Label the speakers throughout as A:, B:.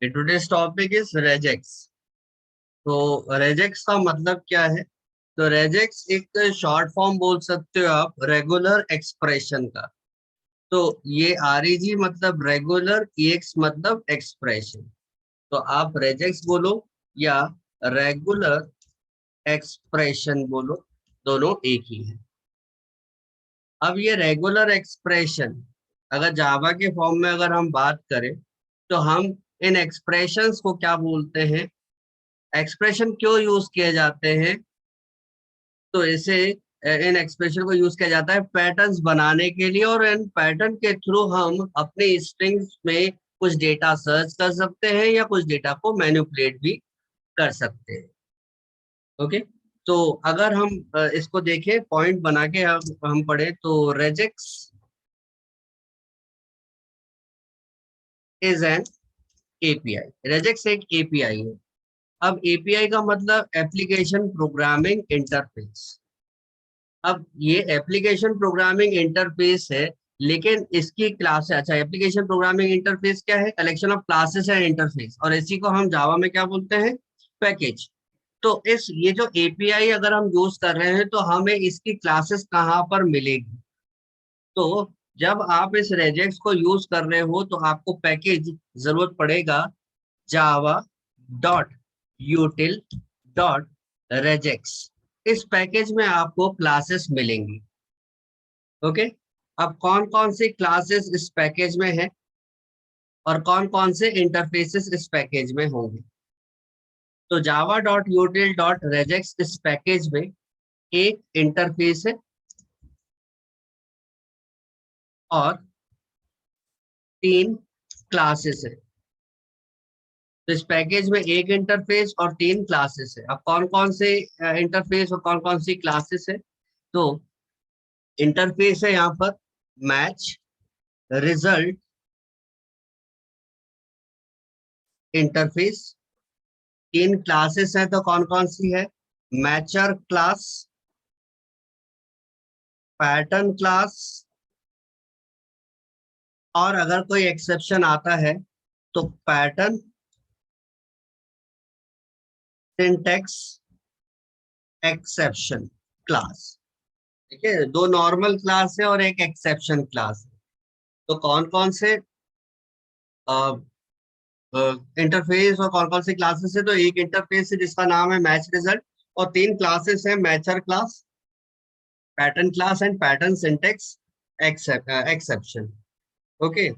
A: Today's topic is regex. तो regex का मतलब क्या है? तो रेजेक्स एक शॉर्ट फॉर्म बोल सकते हो आप रेगुलर एक्सप्रेशन का। तो ये आरईजी मतलब रेगुलर, ईएक्स मतलब एक्सप्रेशन। तो आप रेजेक्स बोलो या रेगुलर एक्सप्रेशन बोलो, दोनों एक ही है। अब ये रेगुलर एक्सप्रेशन अगर जावा के फॉर्म में अगर हम बात करें तो हम इन एक्सप्रेशंस को क्या बोलते हैं, एक्सप्रेशन क्यों यूज किए जाते हैं? तो इसे इन एक्सप्रेशन को यूज किया जाता है पैटर्न्स बनाने के लिए, और इन पैटर्न के थ्रू हम अपने स्ट्रिंग्स में कुछ डेटा सर्च कर सकते हैं या कुछ डेटा को मैनिपुलेट भी कर सकते हैं। ओके, तो अगर हम इसको देखें पॉइंट बना के हम पढ़े तो regex is an API. Regex एक एपीआई है। अब एपीआई का मतलब एप्लीकेशन प्रोग्रामिंग इंटरफेस। अब ये एप्लीकेशन प्रोग्रामिंग इंटरफेस है, लेकिन इसकी क्लास है। अच्छा, एप्लीकेशन प्रोग्रामिंग इंटरफेस क्या है? Collection of classes and interface, और इसी को हम जावा में क्या बोलते हैं? पैकेज। तो इस ये जो एपीआई अगर हम यूज कर रहे हैं तो हमें इसकी क्लासेस कहाँ पर मिलेगी? तो जब आप इस रेजेक्स को यूज कर रहे हो तो आपको पैकेज जरूरत पड़ेगा जावा डॉट यूटिल डॉट रेजेक्स। इस पैकेज में आपको क्लासेस मिलेंगी। ओके, अब कौन कौन सी क्लासेस इस पैकेज में है और कौन कौन से इंटरफेसेस इस पैकेज में होंगे? तो जावा डॉट यूटिल डॉट रेजेक्स इस पैकेज में एक इंटरफेस है और 3 क्लासेस है। तो इस पैकेज में एक इंटरफेस और 3 क्लासेस है। अब कौन कौन से इंटरफेस और कौन कौन सी क्लासेस है? तो इंटरफेस है यहाँ पर मैच, रिजल्ट, इंटरफेस। 3 क्लासेस है तो कौन कौन सी है? मैचर क्लास, पैटर्न क्लास, और अगर कोई एक्सेप्शन आता है तो पैटर्न सिंटैक्स एक्सेप्शन क्लास। ठीक है, 2 नॉर्मल क्लास है और एक एक्सेप्शन क्लास है। तो कौन कौन से इंटरफेस और कौन कौन सी क्लासेस है? तो एक इंटरफेस है जिसका नाम है मैच रिजल्ट, और 3 क्लासेस है mature class, pattern class and pattern syntax exception. Okay,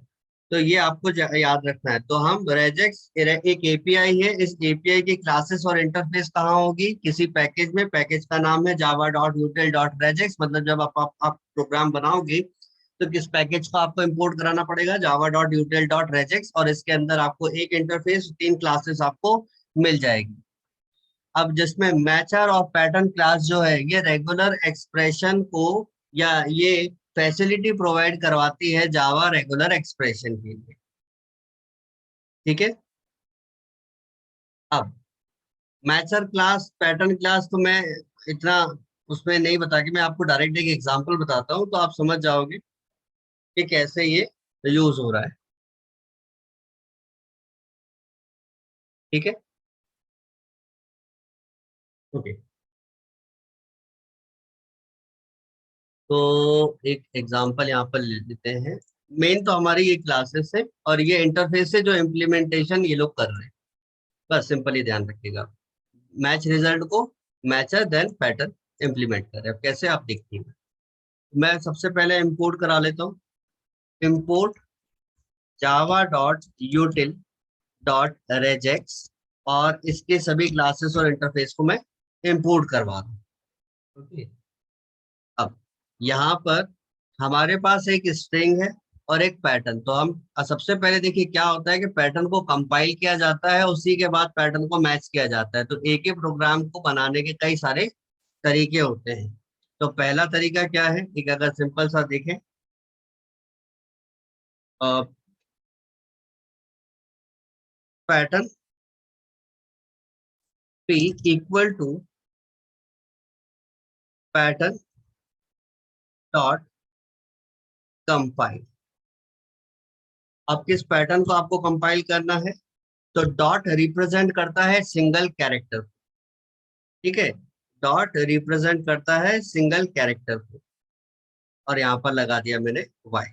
A: तो ये आपको याद रखना है। तो हम रेजेक्स एक एपीआई है, इस एपीआई की क्लासेस और इंटरफेस कहाँ होगी? किसी पैकेज में। पैकेज का नाम है जावा डॉट यूटिल डॉट रेजेक्स। मतलब जब आप प्रोग्राम बनाओगे तो किस पैकेज को आपको इंपोर्ट कराना पड़ेगा? जावा डॉट यूटिल डॉट रेजेक्स, और इसके अंदर आपको एक इंटरफेस 3 क्लासेस आपको मिल जाएगी। अब जिसमें मैचर और पैटर्न क्लास जो है ये रेगुलर एक्सप्रेशन को या ये फैसिलिटी प्रोवाइड करवाती है जावा रेगुलर एक्सप्रेशन के लिए। ठीक है, अब मैचर क्लास पैटर्न क्लास तो मैं इतना उसमें नहीं बता के मैं आपको डायरेक्ट एक एग्जांपल बताता हूँ तो आप समझ जाओगे कि कैसे ये यूज हो रहा है। ठीक है, ओके। तो एक एग्जांपल यहाँ पर ले लेते हैं। मेन तो हमारी ये क्लासेस है और ये इंटरफेस है जो इम्प्लीमेंटेशन ये लोग कर रहे हैं। बस सिंपली ध्यान रखिएगा, मैच रिजल्ट को मैचर देन पैटर्न इंप्लीमेंट करें। अब कैसे आप देखिए, मैं सबसे पहले इंपोर्ट करा लेता हूँ। Import Java dot यूटिल dot regex, और इसके सभी क्लासेस और इंटरफेस को मैं इंपोर्ट करवा दूँ। ओके, अब यहाँ पर हमारे पास एक स्ट्रिंग है और एक पैटर्न। तो हम सबसे पहले देखिए क्या होता है कि पैटर्न को कंपाइल किया जाता है, उसी के बाद पैटर्न को मैच किया जाता है। तो एक ही प्रोग्राम को बनाने के कई सारे तरीके होते हैं। तो पहला तरीका क्या है? एक अगर सिंपल सा देखें, pattern p equal to pattern dot compile. अब किस पैटर्न को आपको कंपाइल करना है? तो डॉट रिप्रेजेंट करता है सिंगल कैरेक्टर, ठीक है, डॉट रिप्रेजेंट करता है सिंगल कैरेक्टर को, और यहाँ पर लगा दिया मैंने वाई।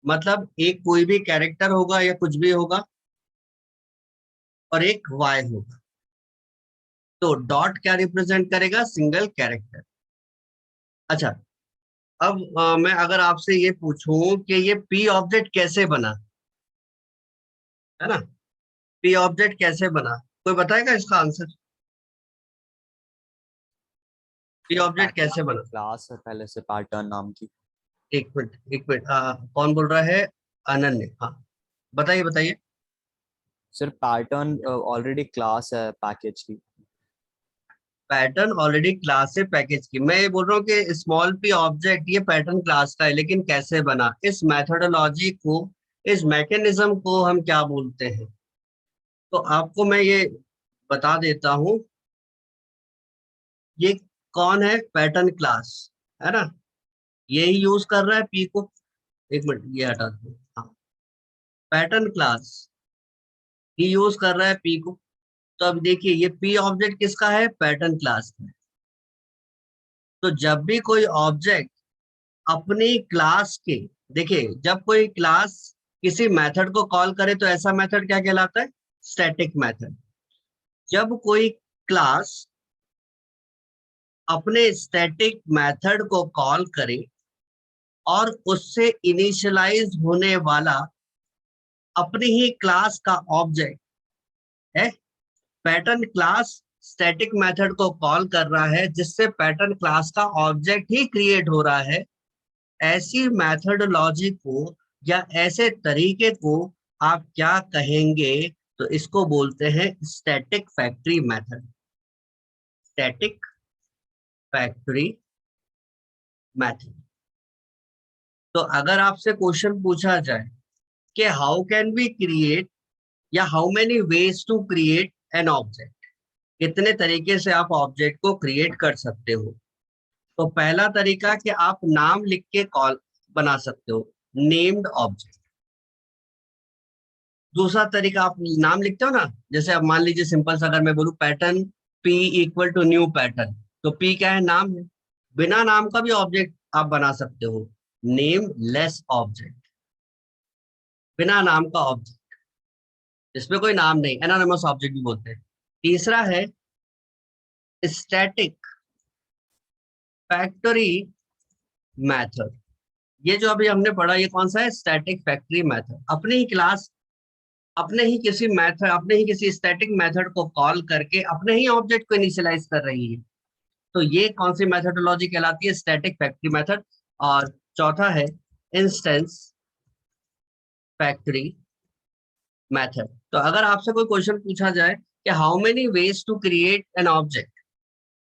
A: मतलब एक कोई भी कैरेक्टर होगा या कुछ भी होगा और एक वाई होगा, तो डॉट क्या रिप्रेजेंट करेगा, सिंगल कैरेक्टर। अच्छा, अब मैं अगर आपसे ये पूछूं कि ये पी ऑब्जेक्ट कैसे बना, है ना, पी ऑब्जेक्ट कैसे बना, कोई बताएगा इसका answer, P
B: sir
A: object
B: pattern
A: कैसे
B: की
A: बना?
B: क्लास है पहले से, पैटर्न नाम की।
A: एक मिनट एक मिनट, कौन बोल रहा है? अनन्य, हाँ बताइए बताइए।
B: सर पैटर्न ऑलरेडी क्लास है पैकेज की।
A: पैटर्न ऑलरेडी क्लास से पैकेज की, मैं ये बोल रहा हूँ कि स्मॉल पी ऑब्जेक्ट ये पैटर्न क्लास का है, लेकिन कैसे बना, इस मेथोडोलॉजी को, इस मैकेनिज्म को हम क्या बोलते हैं? तो आपको मैं ये बता देता हूँ, ये कौन है, पैटर्न क्लास, है ना, यही यूज कर रहा है पी को। एक मिनट ये हटा दो, हाँ, पैटर्न क्लास ही यूज कर रहा है पी को। तो अब देखिए ये पी ऑब्जेक्ट किसका है, पैटर्न क्लास का है। तो जब भी कोई ऑब्जेक्ट अपनी क्लास के, देखिए जब कोई क्लास किसी मेथड को कॉल करे तो ऐसा मेथड क्या कहलाता है, स्टैटिक मेथड। जब कोई क्लास अपने स्टैटिक मेथड को कॉल करे और उससे इनिशियलाइज होने वाला अपनी ही क्लास का ऑब्जेक्ट है, पैटर्न क्लास स्टैटिक मेथड को कॉल कर रहा है जिससे पैटर्न क्लास का ऑब्जेक्ट ही क्रिएट हो रहा है, ऐसी मेथडोलॉजी को या ऐसे तरीके को आप क्या कहेंगे? तो इसको बोलते हैं static factory method, static factory method. तो अगर आपसे क्वेश्चन पूछा जाए कि हाउ कैन वी क्रिएट, या how many ways to create an object, कितने तरीके से आप ऑब्जेक्ट को क्रिएट कर सकते हो? तो पहला तरीका कि आप नाम लिख के कॉल बना सकते हो, नेम्ड ऑब्जेक्ट। दूसरा तरीका, आप नाम लिखते हो ना, जैसे अब मान लीजिए सिंपल सा अगर मैं बोलूं pattern P equal to new pattern, तो पी क्या है, नाम है। बिना नाम का भी ऑब्जेक्ट आप बना सकते हो, नेम लेस ऑब्जेक्ट, बिना नाम का ऑब्जेक्ट, इसमें कोई नाम नहीं, एनोनिमस ऑब्जेक्ट भी बोलते हैं। तीसरा है स्टैटिक फैक्ट्री मेथड। ये जो अभी हमने पढ़ा ये कौन सा है, स्टैटिक फैक्ट्री मेथड। अपनी ही क्लास अपने ही किसी मेथड, अपने ही किसी स्टैटिक मेथड को कॉल करके अपने ही ऑब्जेक्ट को इनिशियलाइज कर रही है। तो ये कौन सी मेथोडोलॉजी कहलाती है, स्टैटिक फैक्ट्री मेथड। और चौथा है इंस्टेंस फैक्ट्री मेथड। तो अगर आपसे कोई क्वेश्चन पूछा जाए कि how many ways to create an object,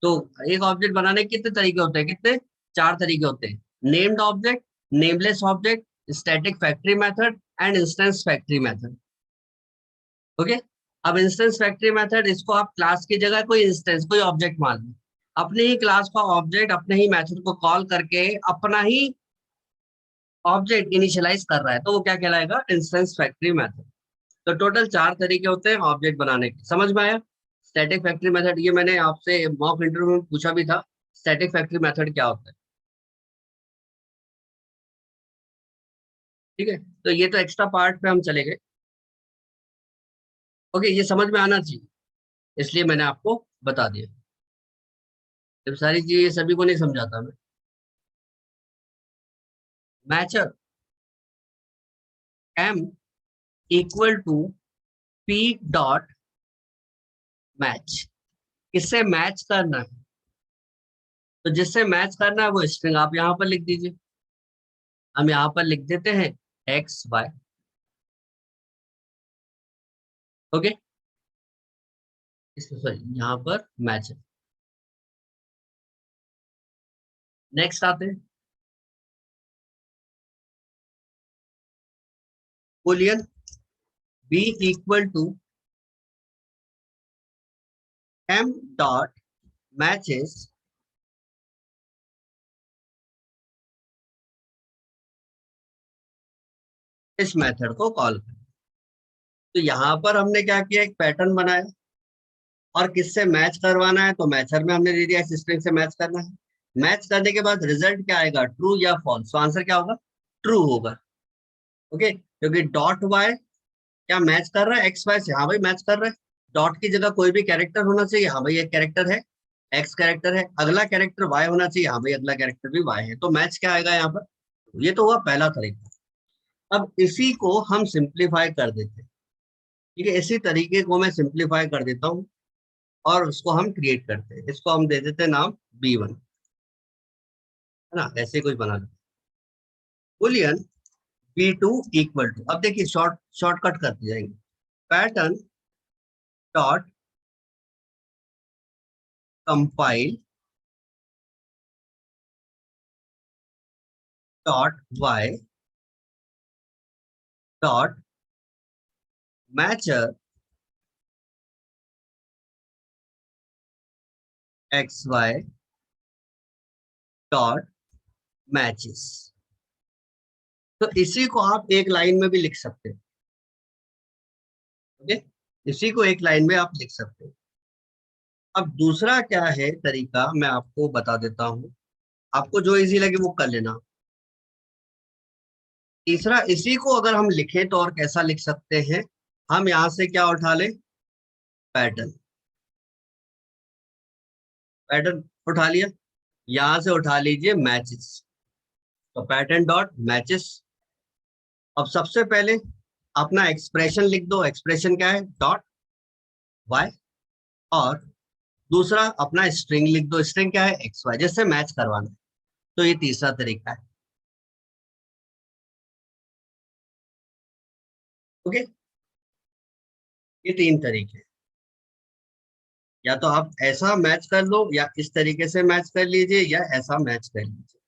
A: तो एक ऑब्जेक्ट बनाने के कितने तरीके होते हैं, कितने, चार तरीके होते हैं, named object, nameless object, static factory method and instance factory method. Okay, अब इंस्टेंस फैक्ट्री मेथड, इसको आप क्लास की जगह कोई इंस्टेंस, कोई ऑब्जेक्ट मान लो, अपने ही क्लास का ऑब्जेक्ट अपने ही मेथड को कॉल करके अपना ही ऑब्जेक्ट इनिशियलाइज कर रहा है, तो वो क्या कहलाएगा, इंस्टेंस फैक्ट्री मेथड। तो टोटल चार तरीके होते हैं ऑब्जेक्ट बनाने के, समझ में आया? स्टैटिक फैक्ट्री मेथड, ये मैंने आपसे मॉक इंटरव्यू में पूछा भी था, स्टैटिक फैक्ट्री मेथड क्या होता है, ठीक है। तो ये तो एक्स्ट्रा पार्ट पे हम चले गए। ओके, ये समझ में आना चाहिए, इसलिए मैंने आपको बता दिया। जब सारी चीजें सभी को नहीं समझाता मैं। Matcher M equal to P dot match, किससे मैच करना है, तो जिससे मैच करना है वो स्ट्रिंग आप यहाँ पर लिख दीजिए। हम यहाँ पर लिख देते हैं एक्स वाई। ओके, सॉरी यहाँ पर मैच है। नेक्स्ट आते हैं boolean B equal to M dot matches, इस मेथड को कॉल करें। तो यहाँ पर हमने क्या किया, एक पैटर्न बनाया और किससे मैच करवाना है, तो मैचर में हमने दे दिया स्ट्रिंग से मैच करना है। मैच करने के बाद रिजल्ट क्या आएगा, ट्रू या फॉल्स। तो आंसर क्या होगा, ट्रू होगा। ओके, क्योंकि डॉट वाई क्या मैच कर रहा है एक्स वाई से, हाँ भाई मैच कर रहा है। डॉट की जगह कोई भी कैरेक्टर होना चाहिए, हाँ भाई एक कैरेक्टर है, एक्स कैरेक्टर है, अगला कैरेक्टर वाई होना चाहिए, हाँ भाई अगला कैरेक्टर भी वाई है। तो मैच क्या आएगा यहाँ पर, ये तो हुआ पहला तरीका। अब इसी को हम सिंप्लीफाई कर देते हैं। ठीक है, इसी तरीके को मैं सिंप्लीफाई कर देता हूँ और उसको हम क्रिएट करते हैं। इसको हम दे देते हैं नाम B1, है ना, ऐसे कुछ बना देते। बुलियन B2 इक्वल टू, अब देखिए शॉर्टकट करते जाएंगे, pattern dot compile dot Y dot matcher X Y dot matches. तो इसी को आप एक लाइन में भी लिख सकते हैं। ओके, इसी को एक लाइन में आप लिख सकते हैं। अब दूसरा क्या है तरीका, मैं आपको बता देता हूं, आपको जो इजी लगे वो कर लेना। तीसरा, इसी को अगर हम लिखें तो और कैसा लिख सकते हैं, हम यहां से क्या उठा लें, पैटर्न। पैटर्न उठा लिया, यहां से उठा लीजिए मैचेस, तो पैटर्न डॉट मैचेस। अब सबसे पहले अपना एक्सप्रेशन लिख दो, एक्सप्रेशन क्या है, डॉट वाई। और दूसरा अपना स्ट्रिंग लिख दो, स्ट्रिंग क्या है, एक्स वाई, जिससे मैच करवाना है। तो ये तीसरा तरीका है। ओके, ये तीन तरीके हैं। या तो आप ऐसा मैच कर लो, या इस तरीके से मैच कर लीजिए, या ऐसा मैच कर लीजिए।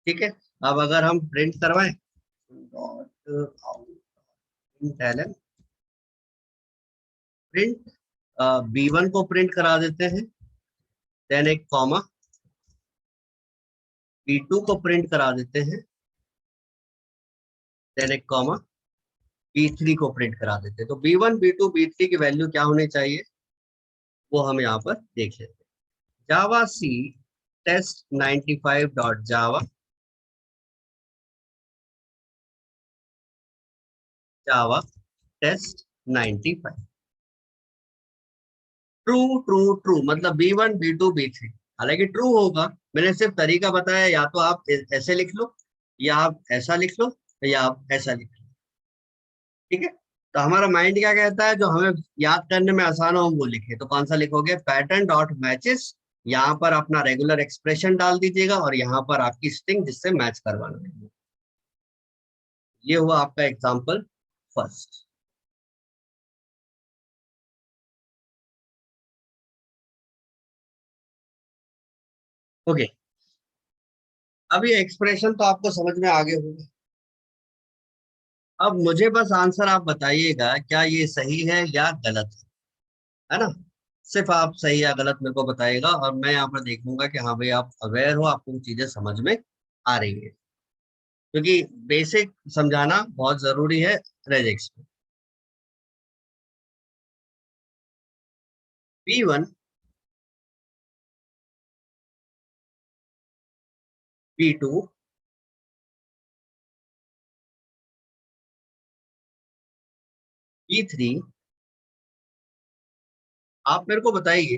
A: ठीक है, अब अगर हम प्रिंट करवाएं, प्रिंट B1 को प्रिंट करा देते हैं, देन एक कॉमा, B2 को प्रिंट करा देते हैं, देन एक कॉमा, B3 को प्रिंट करा देते हैं। तो B1 B2 B3 की वैल्यू क्या होनी चाहिए, वो हम यहाँ पर देख लेते हैं। Java C test 95 dot Java, Java test 95, true true true, मतलब B1 B2 B3। हालांकि ट्रू होगा, मैंने सिर्फ तरीका बताया, या तो आप ऐसे लिख लो, या आप ऐसा लिख लो, या आप ऐसा लिख लो। ठीक है, तो हमारा माइंड क्या कहता है, जो हमें याद करने में आसान हो हम वो लिखे। तो कौन सा लिखोगे, पैटर्न डॉट मैचेस, यहाँ पर अपना रेगुलर एक्सप्रेशन डाल दीजिएगा और यहाँ पर आपकी स्ट्रिंग जिससे मैच करवाना है। ये हुआ आपका एग्जाम्पल फर्स्ट। ओके, अब ये एक्सप्रेशन तो आपको समझ में आगे होगा। अब मुझे बस आंसर आप बताइएगा, क्या ये सही है या गलत है ना। सिर्फ आप सही या गलत मेरे को बताइएगा, और मैं यहाँ पर देखूंगा कि हाँ भाई आप अवेयर हो, आपको वो चीजें समझ में आ रही है, क्योंकि बेसिक समझाना बहुत जरूरी है रेजेक्स में। B1 B2 B3, आप मेरे को बताइए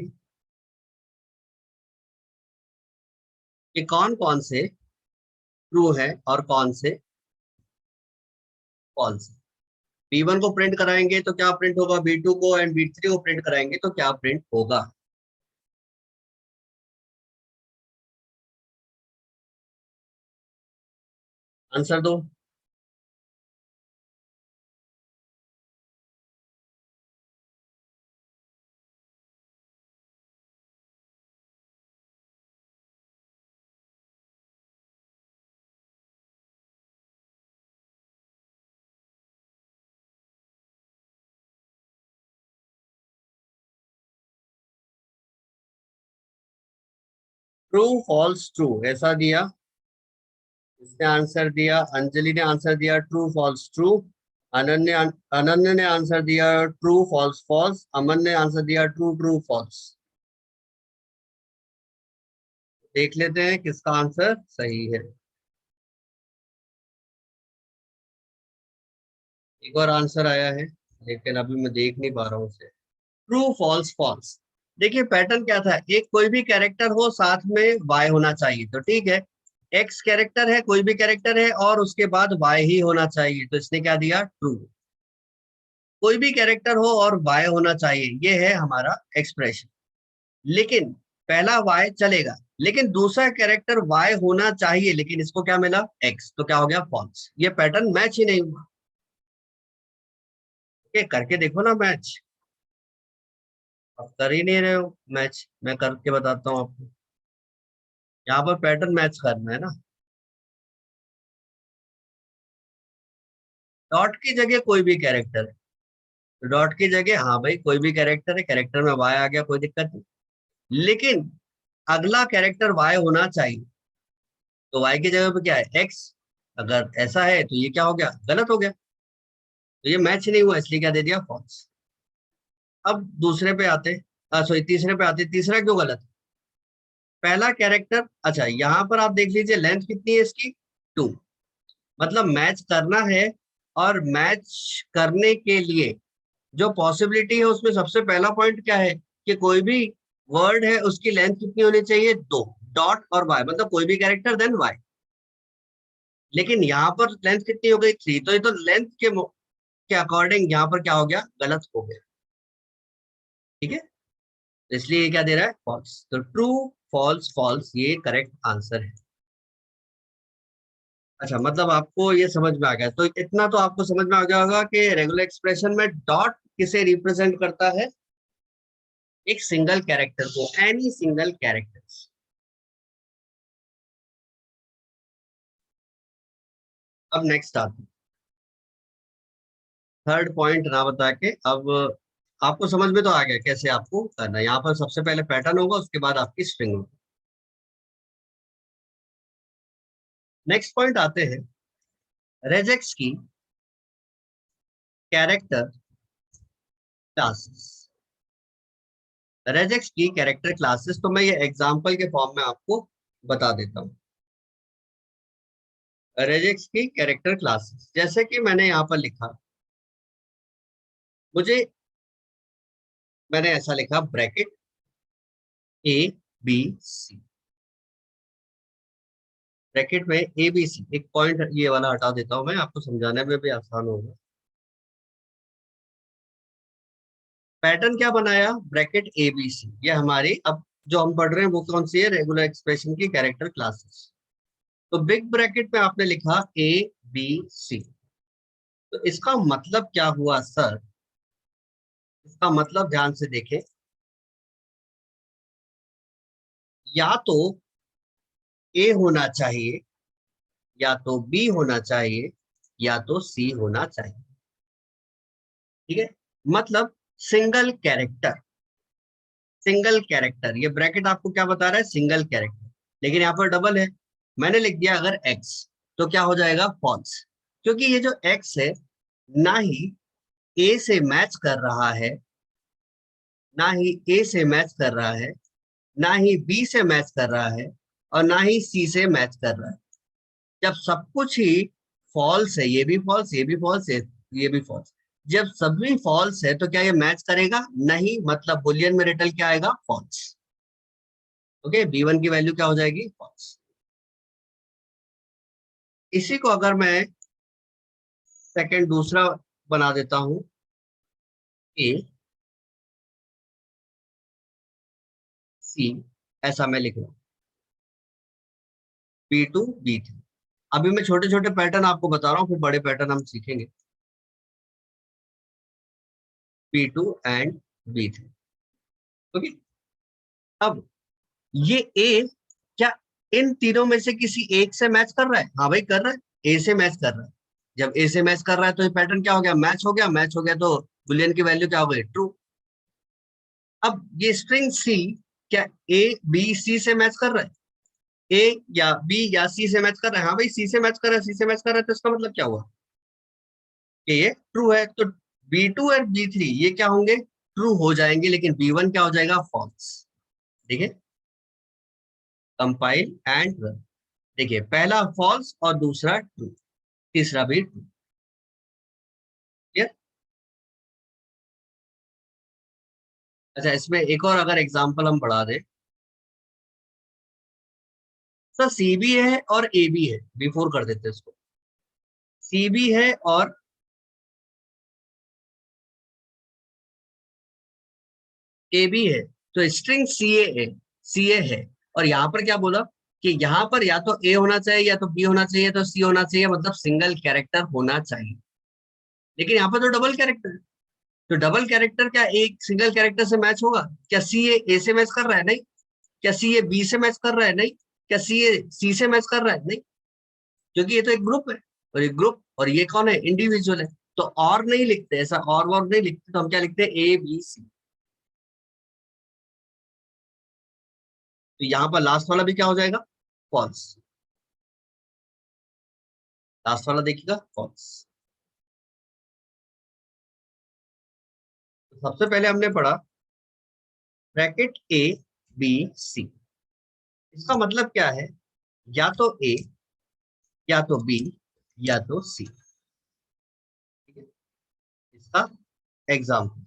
A: कि कौन कौन से ट्रू है और कौन से फॉल्स है। B1 को प्रिंट कराएंगे तो क्या प्रिंट होगा, B2 को एंड B3 को प्रिंट कराएंगे तो क्या प्रिंट होगा। आंसर दो। ट्रू फॉल्स ट्रू ऐसा दिया, इसने आंसर दिया, अंजलि ने आंसर दिया ट्रू फॉल्स ट्रू, अनन्य ने आंसर दिया ट्रू फॉल्स फॉल्स, अमन ने आंसर दिया ट्रू ट्रू फॉल्स। देख लेते हैं किसका आंसर सही है। एक और आंसर आया है लेकिन अभी मैं देख नहीं पा रहा हूँ उसे। True false false. देखिए पैटर्न क्या था, एक कोई भी कैरेक्टर हो साथ में वाई होना चाहिए, तो ठीक है एक्स कैरेक्टर है, कोई भी कैरेक्टर है और उसके बाद वाई ही होना चाहिए, तो इसने क्या दिया ट्रू। कोई भी कैरेक्टर हो और वाई होना चाहिए, ये है हमारा एक्सप्रेशन। लेकिन पहला वाई चलेगा, लेकिन दूसरा कैरेक्टर वाई होना चाहिए, लेकिन इसको क्या मिला एक्स, तो क्या हो गया फॉल्स। ये पैटर्न मैच ही नहीं हुआ। ये करके देखो ना मैच, आप कर ही नहीं रहे हो मैच, मैं करके बताता हूँ आपको। यहाँ पर पैटर्न मैच करना है ना। डॉट की जगह कोई भी कैरेक्टर है, तो डॉट की जगह हाँ भाई कोई भी कैरेक्टर है, कैरेक्टर में वाई आ गया कोई दिक्कत नहीं, लेकिन अगला कैरेक्टर वाई होना चाहिए, तो वाई की जगह पे क्या है एक्स। अगर ऐसा है तो ये क्या हो गया गलत हो गया, तो ये मैच नहीं हुआ, इसलिए क्या दे दिया फॉल्स। अब दूसरे पे आते, सॉरी तीसरे पे आते, तीसरा क्यों गलत। पहला कैरेक्टर, अच्छा यहाँ पर आप देख लीजिए लेंथ कितनी है इसकी 2, मतलब मैच करना है। और मैच करने के लिए जो पॉसिबिलिटी है उसमें सबसे पहला पॉइंट क्या है कि कोई भी वर्ड है उसकी लेंथ कितनी होनी चाहिए 2, डॉट और वाई, मतलब कोई भी कैरेक्टर देन वाई। लेकिन यहाँ पर लेंथ कितनी हो गई 3, तो ये तो लेंथ के अकॉर्डिंग यहाँ पर क्या हो गया गलत हो गया। ठीक है, तो इसलिए ये क्या दे रहा है फॉल्स, तो ट्रू फॉल्स फॉल्स ये करेक्ट आंसर है। अच्छा मतलब आपको ये समझ में आ गया, तो इतना तो आपको समझ में आ गया होगा कि रेगुलर एक्सप्रेशन में डॉट किसे रिप्रेजेंट करता है, एक सिंगल कैरेक्टर को, एनी सिंगल कैरेक्टर। अब नेक्स्ट आते, थर्ड पॉइंट ना बता के अब आपको समझ में तो आ गया कैसे आपको करना है। यहाँ पर सबसे पहले पैटर्न होगा, उसके बाद आपकी स्ट्रिंग होगी। नेक्स्ट पॉइंट आते हैं रेजेक्स की कैरेक्टर क्लासेस। रेजेक्स की कैरेक्टर क्लासेस, तो मैं ये एग्जांपल के फॉर्म में आपको बता देता हूँ। रेजेक्स की कैरेक्टर क्लासेस जैसे कि मैंने यहाँ पर लिखा, मुझे मैंने ऐसा लिखा bracket A B C, bracket में ए बी सी, एक पॉइंट ये वाला हटा देता हूं मैं, आपको समझाने में भी आसान होगा। पैटर्न क्या बनाया ब्रैकेट ए बी सी, ये हमारी अब जो हम पढ़ रहे हैं वो कौन सी है रेगुलर एक्सप्रेशन की कैरेक्टर क्लासेस। तो बिग ब्रैकेट में आपने लिखा ए बी सी, तो इसका मतलब क्या हुआ सर, इसका मतलब ध्यान से देखें, या तो ए होना चाहिए, या तो बी होना चाहिए, या तो सी होना चाहिए। ठीक है, मतलब सिंगल कैरेक्टर, सिंगल कैरेक्टर, ये ब्रैकेट आपको क्या बता रहा है सिंगल कैरेक्टर, लेकिन यहाँ पर डबल है। मैंने लिख दिया अगर एक्स, तो क्या हो जाएगा फॉल्स, क्योंकि ये जो एक्स है ना ही ए से मैच कर रहा है, ना ही ए से मैच कर रहा है, ना ही बी से मैच कर रहा है, और ना ही सी से मैच कर रहा है। जब सब कुछ ही फॉल्स है, ये भी फॉल्स, ये भी फॉल्स, ये भी फॉल्स, जब सभी फॉल्स है तो क्या ये मैच करेगा नहीं, मतलब बुलियन में रिटर्न क्या आएगा फॉल्स। ओके, बी वन की वैल्यू क्या हो जाएगी फॉल्स। इसी को अगर मैं सेकंड दूसरा बना देता हूं, ए सी, ऐसा मैं लिख रहा हूं बी टू बी थ्री। अभी मैं छोटे छोटे पैटर्न आपको बता रहा हूँ, फिर बड़े पैटर्न हम सीखेंगे। B two and B three. Okay, अब ये ए क्या इन तीनों में से किसी एक से मैच कर रहा है, हाँ भाई कर रहा है, ए से मैच कर रहा है। जब ए से मैच कर रहा है तो ये पैटर्न क्या हो गया मैच हो गया, मैच हो गया तो बुलियन की वैल्यू क्या हो गई ट्रू। अब ये स्ट्रिंग सी क्या ए बी सी से मैच कर रहा है, ए या बी या सी से मैच कर रहा है, हाँ भाई सी से मैच कर रहा है, सी से मैच कर रहा है, तो इसका मतलब क्या हुआ कि ये ट्रू है, तो B2 और B3 ये क्या होंगे, ट्रू हो जाएंगे, लेकिन B1 क्या हो जाएगा, फॉल्स। ठीक है, कंपाइल एंड रन। देखिए पहला फॉल्स और दूसरा ट्रू, तीसरा भी ट्रू। अच्छा, इसमें एक और अगर एग्जांपल हम बढ़ा दें, तो सी भी है और ए भी है, बिफोर कर देते हैं इसको, सी भी है और ए भी है, तो स्ट्रिंग सी ए है। और यहाँ पर क्या बोला कि यहाँ पर या तो ए होना चाहिए या तो बी होना चाहिए, तो सी होना चाहिए, मतलब सिंगल कैरेक्टर होना चाहिए। लेकिन यहाँ पर तो डबल कैरेक्टर है, तो डबल कैरेक्टर क्या एक सिंगल कैरेक्टर से मैच होगा? क्या सी ए से मैच कर रहा है? नहीं। क्या सी ए बी से मैच कर रहा है? नहीं। क्या सी ए सी से मैच कर रहा है? नहीं, क्योंकि ये तो एक ग्रुप है, और ये ग्रुप और ये कौन है, इंडिविजुअल है। तो और नहीं लिखते, ऐसा और नहीं लिखते, तो हम क्या लिखते हैं, ए बी सी। तो यहाँ पर लास्ट वाला भी क्या हो जाएगा, फॉल्स। लास्ट वाला देखिएगा फॉल्स। तो सबसे पहले हमने पढ़ा ब्रैकेट ए बी सी, इसका मतलब क्या है, या तो ए या तो बी या तो सी। ठीक है, इसका एग्जाम्पल।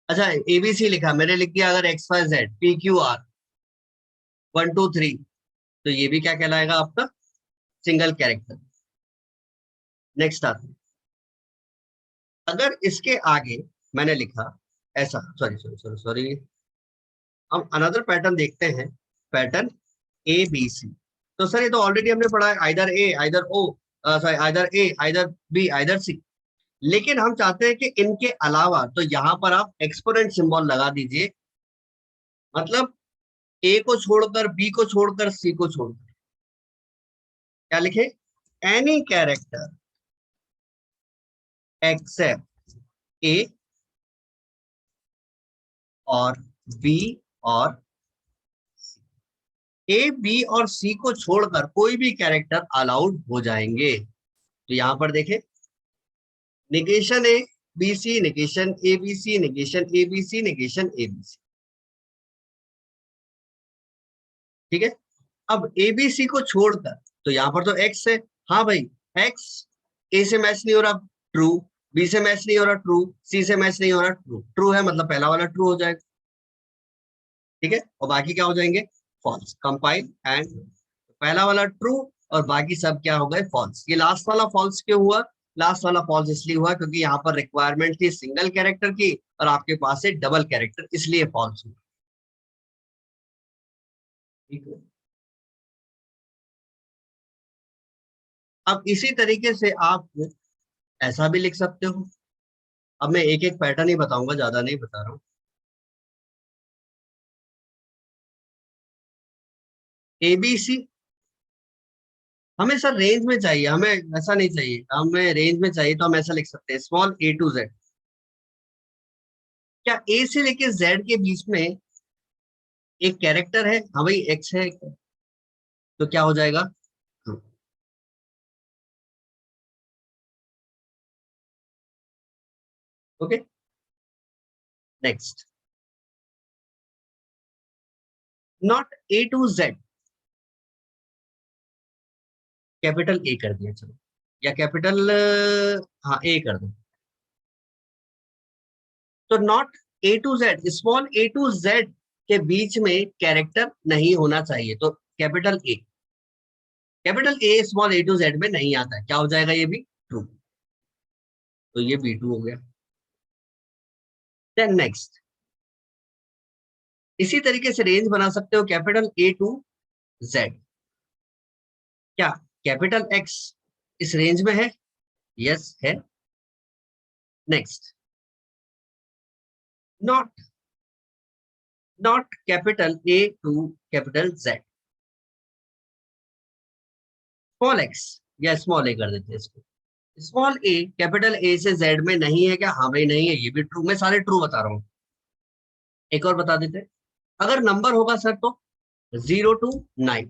A: अच्छा, एबीसी लिखा, मैंने लिख दिया अगर X Y Z P Q R 1 2 3, तो ये भी क्या कहलाएगा आपका, सिंगल कैरेक्टर। नेक्स्ट आता है, अगर इसके आगे मैंने लिखा ऐसा, सॉरी सॉरी सॉरी सॉरी, हम अनदर पैटर्न देखते हैं, पैटर्न ए बी सी। तो सर ये तो ऑलरेडी हमने पढ़ा है, either A either O, sorry either A either B either C. लेकिन हम चाहते हैं कि इनके अलावा, तो यहां पर आप एक्सपोनेंट सिंबल लगा दीजिए, मतलब ए को छोड़कर, बी को छोड़कर, सी को छोड़कर, क्या लिखे, एनी कैरेक्टर एक्सेप्ट ए और बी और ए बी और सी को छोड़कर कोई भी कैरेक्टर अलाउड हो जाएंगे। तो यहां पर देखें, negation A B C, negation A B C, negation A B C, negation A B C. ठीक है, अब ए बी सी को छोड़कर, तो यहां पर तो एक्स है, हाँ भाई, एक्स ए से मैच नहीं हो रहा, ट्रू, बी से मैच नहीं हो रहा, ट्रू, सी से मैच नहीं हो रहा, ट्रू, ट्रू है मतलब पहला वाला ट्रू हो जाएगा। ठीक है, और बाकी क्या हो जाएंगे, फॉल्स। कंपाइल एंड, पहला वाला ट्रू और बाकी सब क्या हो गए, फॉल्स। ये लास्ट वाला फॉल्स क्यों हुआ, लास्ट वाला फॉल्स इसलिए हुआ क्योंकि यहाँ पर रिक्वायरमेंट थी सिंगल कैरेक्टर की, और आपके पास है डबल कैरेक्टर, इसलिए फॉल्स हुआ। ठीक है, अब इसी तरीके से आप ऐसा भी लिख सकते हो। अब मैं एक एक पैटर्न ही बताऊंगा, ज्यादा नहीं बता रहा हूँ। एबीसी हमें सर रेंज में चाहिए, हमें ऐसा नहीं चाहिए, हमें रेंज में चाहिए, तो हम ऐसा लिख सकते हैं, स्मॉल ए टू जेड। क्या ए से लेके जेड के बीच में एक कैरेक्टर है, हाँ भाई एक्स है, तो क्या हो जाएगा, okay. Next, not A to Z, capital A कर दिया चलो, या कैपिटल, हाँ ए कर दो। तो not A to Z, small A to Z के बीच में कैरेक्टर नहीं होना चाहिए, तो capital A, capital A small A to Z में नहीं आता है, क्या हो जाएगा, ये भी ट्रू, तो ये बी टू हो गया। देन नेक्स्ट, इसी तरीके से रेंज बना सकते हो, कैपिटल ए टू जेड, क्या कैपिटल एक्स इस रेंज में है, यस है। Next, not not capital A to capital Z, small X या स्मॉल ए कर देते हैं इसको, स्मॉल ए कैपिटल ए से जेड में नहीं है क्या, हाँ भाई नहीं है, ये भी ट्रू, मैं सारे ट्रू बता रहा हूँ। एक और बता देते हैं, अगर नंबर होगा सर तो 0 to 9,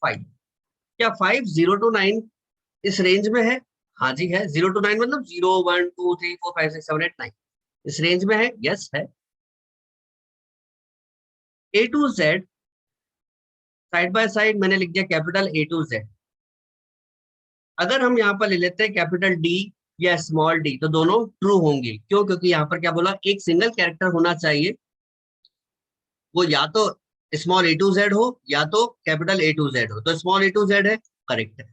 A: 5, क्या 5 0 to 9 इस रेंज में है? हाँ जी है। 0 to 9 मतलब 0 1 2 3 4 5 6 7 8 9 इस रेंज में है? यस है। A to Z side by side मैंने लिख दिया कैपिटल A to Z। अगर हम यहाँ पर ले लेते हैं कैपिटल D या स्मॉल d तो दोनों ट्रू होंगे। क्यों? क्योंकि यहाँ पर क्या बोला, एक सिंगल कैरेक्टर होना चाहिए, वो या तो स्मॉल A to Z हो या तो कैपिटल A to Z हो। तो स्मॉल A to Z है, करेक्ट है।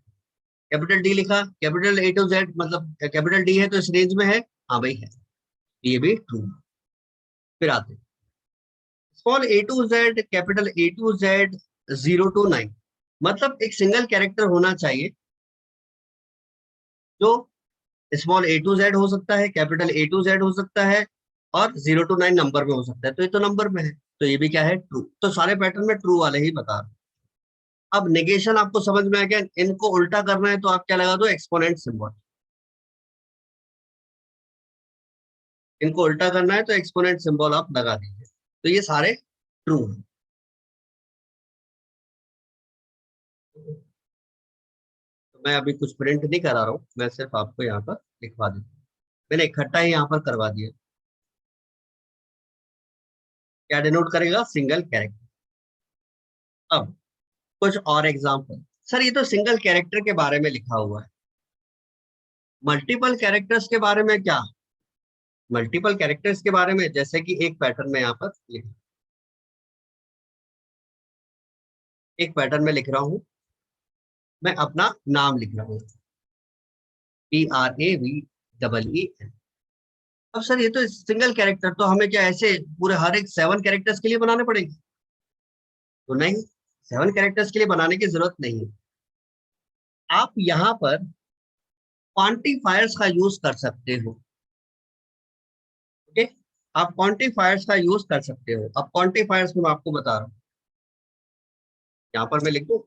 A: कैपिटल D लिखा, कैपिटल A to Z मतलब कैपिटल D है तो इस रेंज में है, हाँ भाई है, ये भी ट्रू। फिर आते हैं small A to Z capital A to Z 0 to 9 मतलब एक सिंगल कैरेक्टर होना चाहिए जो स्मॉल A to Z हो सकता है, कैपिटल A to Z हो सकता है और 0 to 9 नंबर में हो सकता है। तो ये तो नंबर में है, तो ये भी क्या है, ट्रू। तो सारे पैटर्न में ट्रू वाले ही बता रहा हूं। अब नेगेशन आपको समझ में आ गया, इनको उल्टा करना है तो आप क्या लगा दो, एक्सपोनेंट सिंबल। इनको उल्टा करना है तो एक्सपोनेंट सिंबल आप लगा दीजिए, तो ये सारे ट्रू हैं। तो मैं अभी कुछ प्रिंट नहीं करा रहा हूँ, मैं सिर्फ आपको यहाँ पर लिखवा देता हूँ। मैंने इकट्ठा ही यहाँ पर करवा दिया। क्या डिनोट करेगा, सिंगल कैरेक्टर। अब कुछ और एग्जाम्पल। सर ये तो सिंगल कैरेक्टर के बारे में लिखा हुआ है, मल्टीपल कैरेक्टर्स के बारे में क्या? मल्टीपल कैरेक्टर्स के बारे में जैसे कि एक पैटर्न में यहाँ पर एक पैटर्न में लिख रहा हूँ, मैं अपना नाम लिख रहा हूँ PRAVEEN। अब सर ये तो सिंगल कैरेक्टर, तो हमें क्या ऐसे पूरे हर एक 7 कैरेक्टर्स के लिए बनाने पड़ेंगे? तो नहीं, 7 कैरेक्टर्स के लिए बनाने की जरूरत नहीं है। आप यहाँ पर क्वांटिफायर्स का यूज कर सकते हो। ओके, आप क्वांटिफायर्स का यूज कर सकते हो। अब क्वांटिफायर्स में मैं आपको बता रहा हूँ, यहाँ पर मैं लिख दूं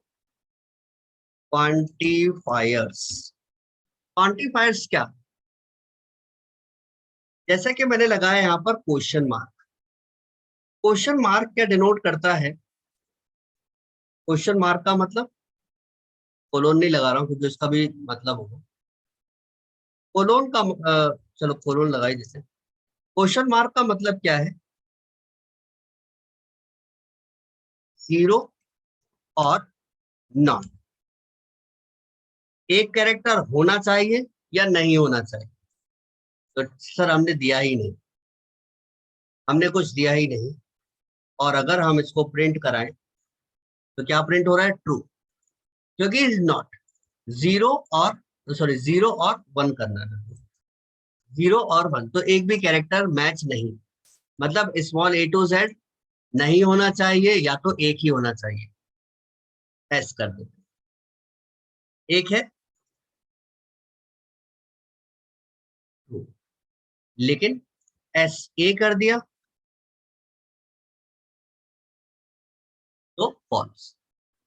A: क्वांटिफायर्स। क्वांटिफायर्स क्या, जैसे कि मैंने लगाया यहाँ पर क्वेश्चन मार्क। क्वेश्चन मार्क क्या डिनोट करता है? क्वेश्चन मार्क का मतलब, कोलोन नहीं लगा रहा हूँ क्योंकि उसका भी मतलब होगा। कोलोन का चलो कोलोन लगाई जैसे। क्वेश्चन मार्क का मतलब क्या है? 0 और नॉट। एक कैरेक्टर होना चाहिए या नहीं होना चाहिए? तो सर हमने दिया ही नहीं, हमने कुछ दिया ही नहीं। और अगर हम इसको प्रिंट कराएं तो क्या प्रिंट हो रहा है, ट्रू, क्योंकि इज नॉट। जीरो और सॉरी 0 और 1 करना है, 0 और 1 तो एक भी कैरेक्टर मैच नहीं, मतलब स्मॉल A to Z नहीं होना चाहिए या तो एक ही होना चाहिए। एस कर दो, एक है true। लेकिन SA कर दिया तो फॉल्स।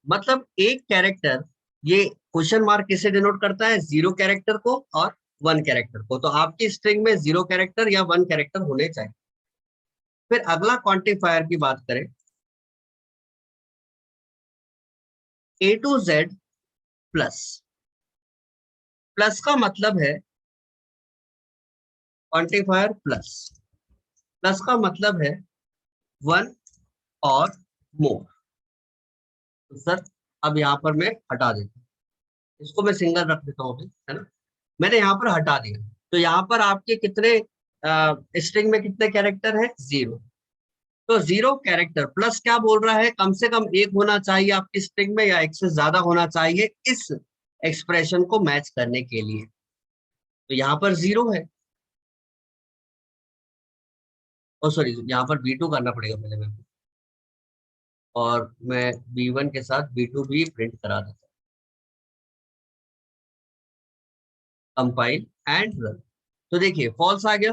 A: मतलब एक कैरेक्टर, ये क्वेश्चन मार्क किसे डिनोट करता है, 0 कैरेक्टर को और 1 कैरेक्टर को। तो आपकी स्ट्रिंग में 0 कैरेक्टर या 1 कैरेक्टर होने चाहिए। फिर अगला क्वांटिफायर की बात करें, A to Z plus. Plus का मतलब है क्वांटिफायर प्लस, प्लस का मतलब है 1 और मोर। तो सर अब यहाँ पर मैं हटा देता हूँ, इसको मैं सिंगल रख देता हूँ अभी, है ना। मैंने यहाँ पर हटा दिया, तो यहाँ पर आपके कितने स्ट्रिंग में कितने कैरेक्टर है, 0। तो 0 कैरेक्टर प्लस क्या बोल रहा है, कम से कम एक होना चाहिए आपकी स्ट्रिंग में या एक से ज्यादा होना चाहिए इस एक्सप्रेशन को मैच करने के लिए। तो यहाँ पर 0 है, और सॉरी यहाँ पर B2 करना पड़ेगा पहले मेरे को, और मैं B1 के साथ B2 भी प्रिंट करा देता हूँ। कंपाइल एंड रन, तो देखिए फॉल्स आ गया।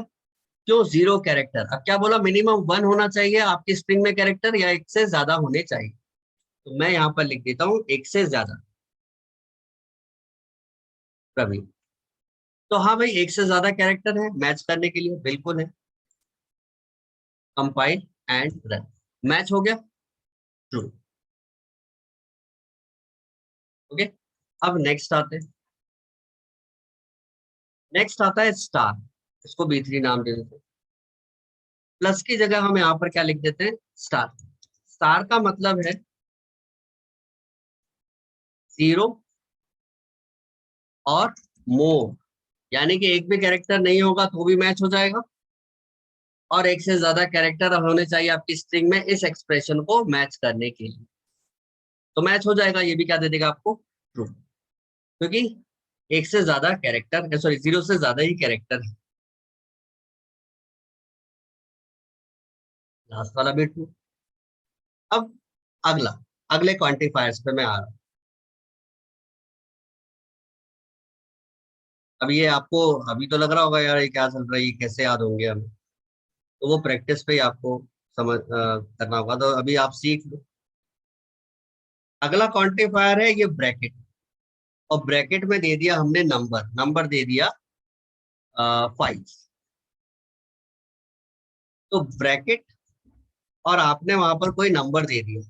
A: क्यों, 0 कैरेक्टर। अब क्या बोला, मिनिमम 1 होना चाहिए आपकी स्ट्रिंग में कैरेक्टर या एक से ज्यादा होने चाहिए। तो मैं यहाँ पर लिख देता हूँ एक से ज्यादा, प्रवीण। तो हाँ भाई, एक से ज्यादा कैरेक्टर है मैच करने के लिए, बिल्कुल है। कंपाइल एंड रन, मैच हो गया, ट्रू। ओके, अब नेक्स्ट आते हैं। नेक्स्ट आता है स्टार, इसको B3 नाम दे देते हैं। प्लस की जगह हम यहाँ पर क्या लिख देते हैं, स्टार। स्टार का मतलब है 0 और मोर, यानी कि एक भी कैरेक्टर नहीं होगा तो भी मैच हो जाएगा, और एक से ज्यादा कैरेक्टर होने चाहिए आपकी स्ट्रिंग में इस एक्सप्रेशन को मैच करने के लिए, तो मैच हो जाएगा। ये भी क्या दे देगा आपको, ट्रू, क्योंकि एक से ज्यादा कैरेक्टर, सॉरी 0 से ज्यादा ही कैरेक्टर है। लास्ट वाला भी ट्रू। अब अगला, अगले क्वांटिफायर्स पे मैं आ रहा हूँ। अब ये आपको अभी तो लग रहा होगा यार ये क्या चल रहा है, ये कैसे याद होंगे हमें, तो वो प्रैक्टिस पे ही आपको समझ करना होगा, तो अभी आप सीख लो। अगला क्वांटिफायर है ये ब्रैकेट, और ब्रैकेट में दे दिया हमने नंबर, नंबर दे दिया 5। तो ब्रैकेट और आपने वहां पर कोई नंबर दे दिया,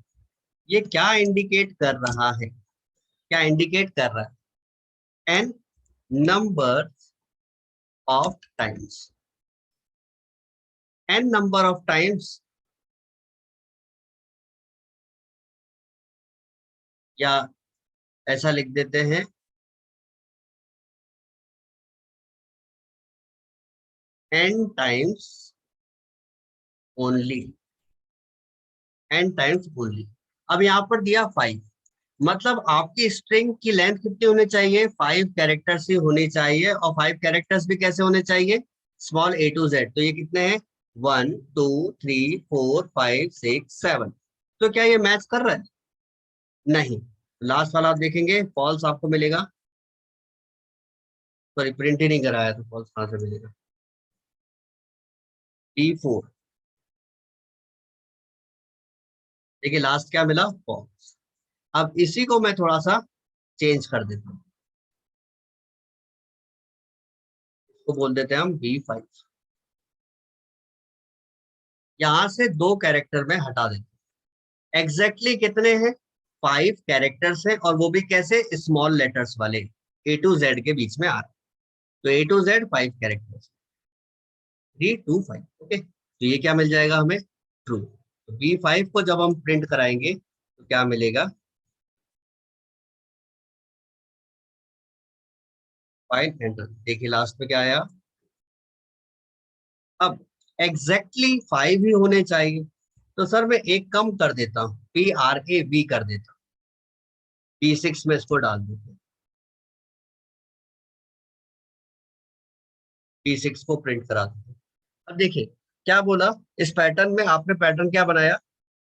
A: ये क्या इंडिकेट कर रहा है, क्या इंडिकेट कर रहा है, N number of times, N number of times, या ऐसा लिख देते हैं N times only, N times only. अब यहाँ पर दिया 5, मतलब आपकी स्ट्रिंग की लेंथ कितनी होनी चाहिए, 5 कैरेक्टर्स ही होनी चाहिए, और 5 कैरेक्टर्स भी कैसे होने चाहिए, स्मॉल A to Z। तो ये कितने हैं, 1 2 3 4 5 6 7। तो क्या ये मैच कर रहा है, नहीं। लास्ट वाला आप देखेंगे फॉल्स आपको मिलेगा, सॉरी प्रिंट ही नहीं कराया तो फॉल्स कहाँ से मिलेगा, B4। देखिए लास्ट क्या मिला, फॉल्स। अब इसी को मैं थोड़ा सा चेंज कर देता हूँ, इसको बोल देते हैं हम B5। यहां से 2 कैरेक्टर में हटा देते हैं। एग्जैक्टली कितने हैं, 5 कैरेक्टर्स हैं, और वो भी कैसे, स्मॉल लेटर्स वाले, A to Z के बीच में आ रहा है। तो A to Z 5 characters, 3 2 5। Okay, तो ये क्या मिल जाएगा हमें, ट्रू। तो B5 को जब हम प्रिंट कराएंगे तो क्या मिलेगा, फाइल एंटर। देखिए लास्ट में क्या आया। अब एग्जैक्टली 5 ही होने चाहिए, तो सर मैं एक कम कर देता हूँ, PRAV कर देता हूँ, B6 में इसको डाल देते हैं, B6 को प्रिंट करा देते हैं। अब देखिए क्या बोला, इस पैटर्न में आपने पैटर्न क्या बनाया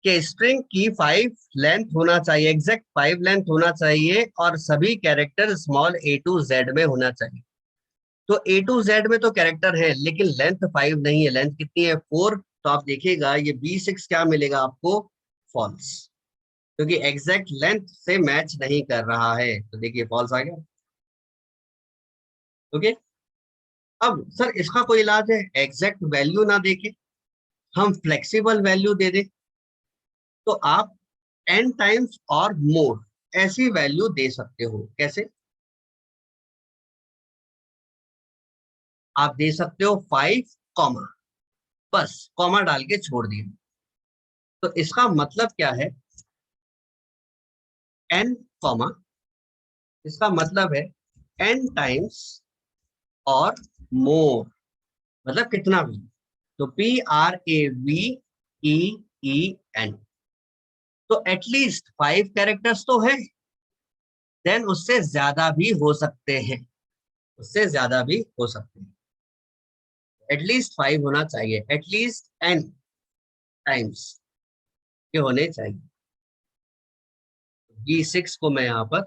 A: कि स्ट्रिंग की 5 लेंथ होना चाहिए, एग्जैक्ट 5 लेंथ होना चाहिए, और सभी character small A to Z में होना चाहिए। तो A to Z में तो कैरेक्टर है, लेकिन लेंथ 5 नहीं है, लेंथ कितनी है, 4। तो आप देखिएगा ये B6 क्या मिलेगा आपको, फॉल्स, क्योंकि एग्जैक्ट लेंथ से मैच नहीं कर रहा है। तो देखिए फॉल्स आ गया। ओके, अब सर इसका कोई इलाज है, एग्जैक्ट वैल्यू ना देके हम फ्लेक्सिबल वैल्यू दे दें, तो आप n टाइम्स और मोर ऐसी वैल्यू दे सकते हो। कैसे, आप दे सकते हो 5 कॉमा, बस कॉमा डाल के छोड़ दिया। तो इसका मतलब क्या है, n कॉमा, इसका मतलब है n टाइम्स और मोर, मतलब कितना भी। तो PRAVEEN, तो एटलीस्ट 5 कैरेक्टर्स तो है, देन उससे ज्यादा भी हो सकते हैं, उससे ज्यादा भी हो सकते हैं, एटलीस्ट 5 होना चाहिए, एटलीस्ट n टाइम्स के होने चाहिए। B6 को मैं यहाँ पर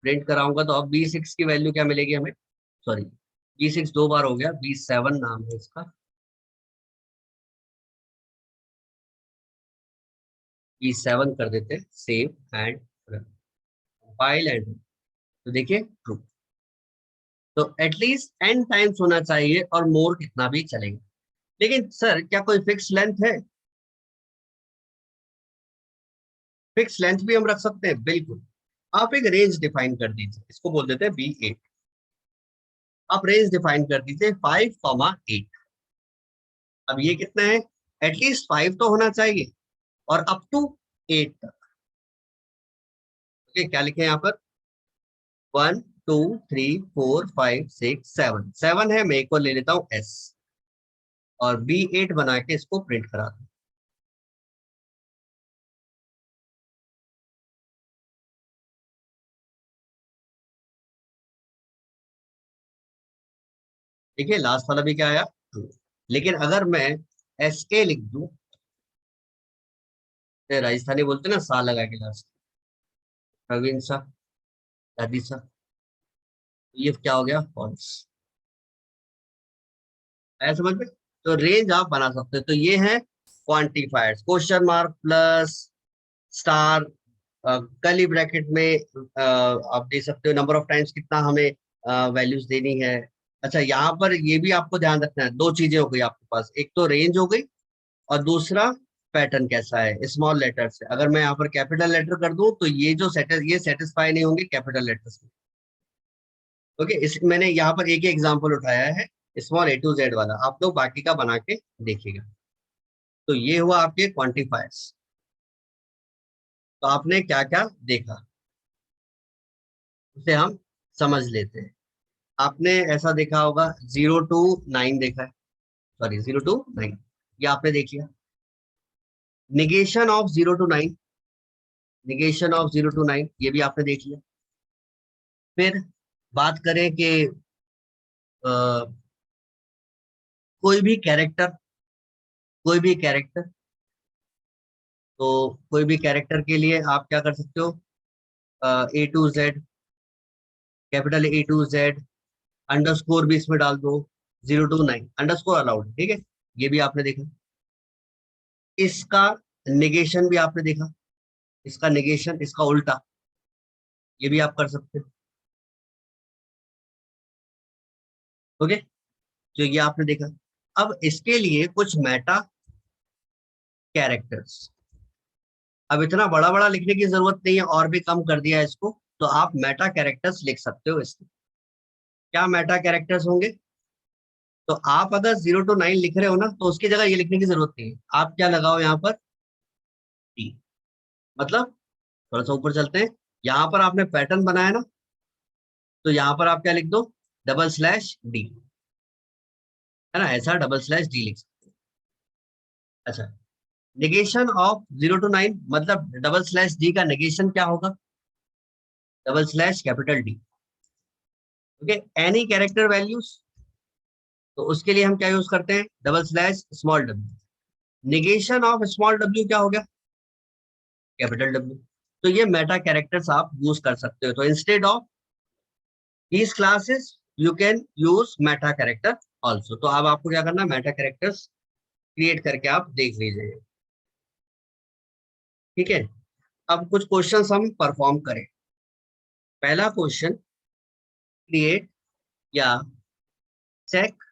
A: प्रिंट कराऊंगा, तो अब B6 की वैल्यू क्या मिलेगी हमें, सॉरी B6 2 बार हो गया, B7 नाम है इसका, B7 कर देते हैं, सेव एंड कंपाइल एंड, तो देखिए ट्रू। तो एटलीस्ट n टाइम्स होना चाहिए, और मोर कितना भी चलेगा। लेकिन सर क्या कोई फिक्स लेंथ है, फिक्स लेंथ भी हम रख सकते हैं, बिल्कुल। आप एक रेंज डिफाइन कर दीजिए, इसको बोल देते हैं B8। आप रेंज डिफाइन कर दीजिए 5,8। अब ये कितना है, एटलीस्ट 5 तो होना चाहिए और अप टू 8 तक। ओके, क्या लिखे यहाँ पर, 1 2 3 4 5 6 7, 7 है, मैं एक को ले लेता हूँ एस और B8 बना के इसको प्रिंट करा दूं। देखिए लास्ट वाला भी क्या आया, लेकिन अगर मैं SK लिख दूं, राजस्थानी बोलते हैं ना सा लगा के लास्ट, प्रवीण सा, दादी सा, ये क्या हो गया, फॉल्स। आया समझ में? तो रेंज आप बना सकते हो। तो ये है quantifiers, question mark plus star, curly bracket में आप दे सकते हो नंबर ऑफ टाइम्स कितना हमें वैल्यूज देनी है। अच्छा, यहाँ पर ये भी आपको ध्यान रखना है, दो चीजें हो गई आपके पास, एक तो रेंज हो गई और दूसरा पैटर्न कैसा है, स्मॉल लेटर से। अगर मैं यहाँ पर कैपिटल लेटर कर दूं तो ये जो ये सेटिस्फाई नहीं होंगे कैपिटल लेटर्स में। ओके, इस मैंने यहाँ पर एक ही एग्जांपल उठाया है, स्मॉल A to Z वाला, आप लोग बाकी का बना के देखिएगा। तो ये हुआ आपके क्वांटिफायर्स। तो आपने क्या क्या देखा उसे हम समझ लेते हैं। आपने ऐसा देखा होगा 0 to 9 देखा है, सॉरी 0 to 9, ये आपने देख लिया। Negation of 0 to 9, negation of 0 to 9 ये भी आपने देख लिया। फिर बात करें कि कोई भी कैरेक्टर, कोई भी कैरेक्टर, तो कोई भी कैरेक्टर के लिए आप क्या कर सकते हो, A to Z, capital A to Z, underscore भी इसमें डाल दो, 0 to 9 अंडरस्कोर अलाउड, ठीक है, ये भी आपने देखा। इसका निगेशन भी आपने देखा, इसका निगेशन, इसका उल्टा, ये भी आप कर सकते हो। ओके, तो ये आपने देखा। अब इसके लिए कुछ मेटा कैरेक्टर्स, अब इतना बड़ा बड़ा लिखने की जरूरत नहीं है, और भी कम कर दिया है इसको, तो आप मेटा कैरेक्टर्स लिख सकते हो इसमें। क्या मेटा कैरेक्टर्स होंगे, तो आप अगर 0 to 9 लिख रहे हो ना, तो उसकी जगह ये लिखने की जरूरत नहीं है, आप क्या लगाओ यहाँ पर, टी। मतलब थोड़ा सा ऊपर चलते हैं, यहाँ पर आपने पैटर्न बनाया ना, तो यहाँ पर आप क्या लिख दो, /D, है ना, ऐसा /D लिख सकते हो। अच्छा, नेगेशन ऑफ 0 to 9, मतलब /D का नेगेशन क्या होगा, /D। Okay, any character values, तो उसके लिए हम क्या यूज करते हैं, /W। नेगेशन ऑफ स्मॉल क्या हो गया, W। तो ये मेटा कैरेक्टर्स आप यूज कर सकते हो। तो instead of these classes you can use Meta character also. तो अब आपको क्या करना है, मेटा कैरेक्टर्स क्रिएट करके आप देख लीजिए, ठीक है। अब कुछ क्वेश्चंस हम परफॉर्म करें। पहला क्वेश्चन, क्रिएट या check